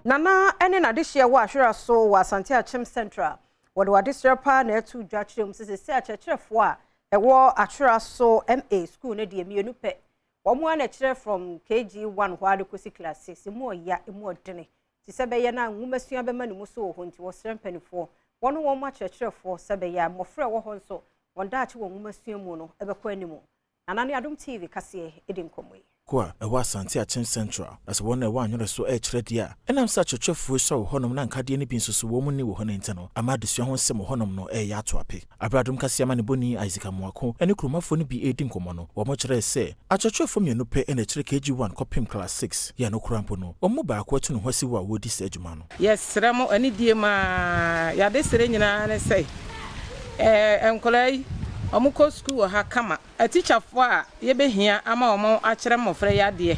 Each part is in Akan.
Nana ene na this year wa Anhwereso Asante Achem Central. What wa this year pa na etu dwachire msese se achechefo a ewo Anhwereso MA school ne de mienu pe. Wo mu na kire from KG1 hwa de kosi class 6 mu oya emu odene. Ti se be ye na nwumasua be ma ne mu so ho nti wo srempanifo. Wono wo mu achechefo se be ya mofre wo ho nso wonda achi wo nwumasua mu no ebekọ animu. Nana ne Adom TV Kasee edi nkomwe. Kwa ewa Asante Achem Central as one ewa Anhwereso chire dia enam sa chechefo so honom na nkade ne bi nsoso wo mu ne wo ho ne ntano amadesua ho nsem honom no ya ato ape Adom Kasee ama ne boni Isaac Amoako ene kromafo ne bi edi nkomo no wo mo kire se achechefo mienu pe ene kire KG1 kopim class 6 ya no kurampo no wo mo ba akwa tu no hwasi wa wodi se adwuma no yes ramo ani die ma ya de sere nyina ne sei enkolai omuko school ha kama a teacher fo a ye behia ama omo a kire mofre ya de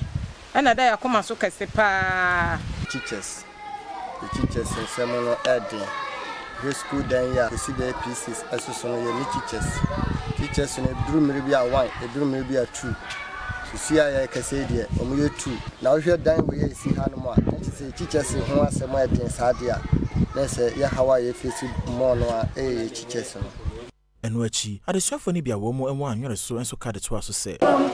na da yakoma so kase pa teachers the teachers semono ede the school dan ya see the pieces asoso no ye teachers no duru mmiri bi a 1 duru mmiri bi a 2 so see ya kase de omo ye 2 na wo hwe dan we ye si ha no mo a teachers ho asemo ede sa de a na se ya hawa ye face mo no a teachers no enu achi adesuafo ni bia wo mo enwo Anhwereso enso ka de to aso se from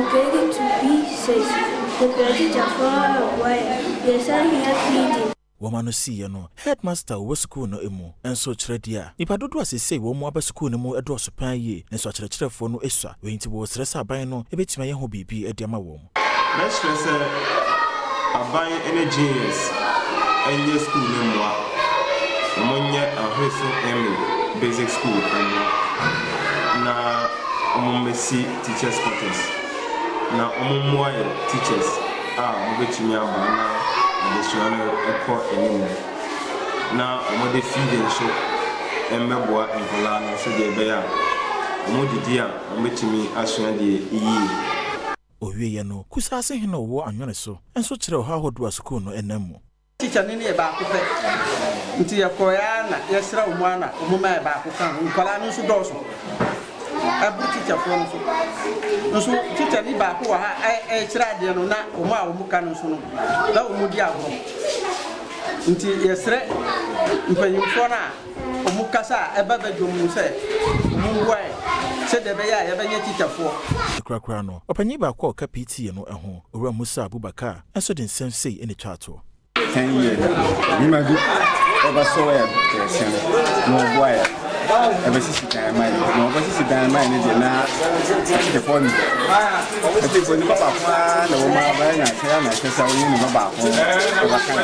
KG to B6. The teacher for yes, I hear feeding. Woman see no headmaster wo school no emu enso kire dia nipa dodo asese wo mu aba school no mu edo so pan ye enso kire no esua we nti wo stress aban no ebetima ye ho bibi ede ama wo let's stress aban energies enye school no mu a omonye Anhwereso M basic school na omommesi teachers quarters na omummoye teachers mbetimi abana adesua eko enimu na omode feeding so emmeboa enkola no so de beya omodidi a mbetimi asua de iyi owie ye no kusase he no wo Anhwereso enso kire ho ahodo school no enemu teacher ni e ba ko fe nti yakoya na yesra umwana umuma e ba ko kan nkola no so doso abu teacher from so teacher ni ba ko ha kira de no na omo a omo kan so no da omo di agro nti yesre mpanyimfo na omo kasa eba badwom se omo wai se de be ya benye teacher fo krakra no opanyi ba ko ka PT no eho owura Musa Abubakar enso den sensei ene chato 10 years ni ma du eba so ya no boy ebe sisi dan mai no ebe sisi dan mai ni de na the phone ebe ko ni baba kwa na wo ma ba nya kaya na kesa wo ni baba ko eba kan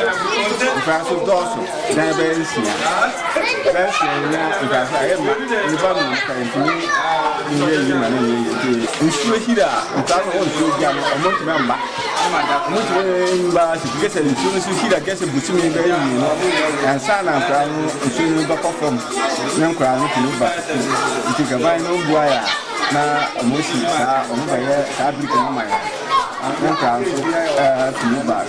ifra so doso dan be nsia best na ifra sa e ma ni ba mu ka ntini ni ye ni ma ni ye nsuo hira nta no nsuo ja no omo ti ma mba mo ti ba si gese nsuo hira gese butimi be yi no ansa na fra no nsuo ba ko from na nkra no ti ba ti ga ba no bua ya na mo si sa omo ba ye sa bi ko ma ya na nkra so ti ba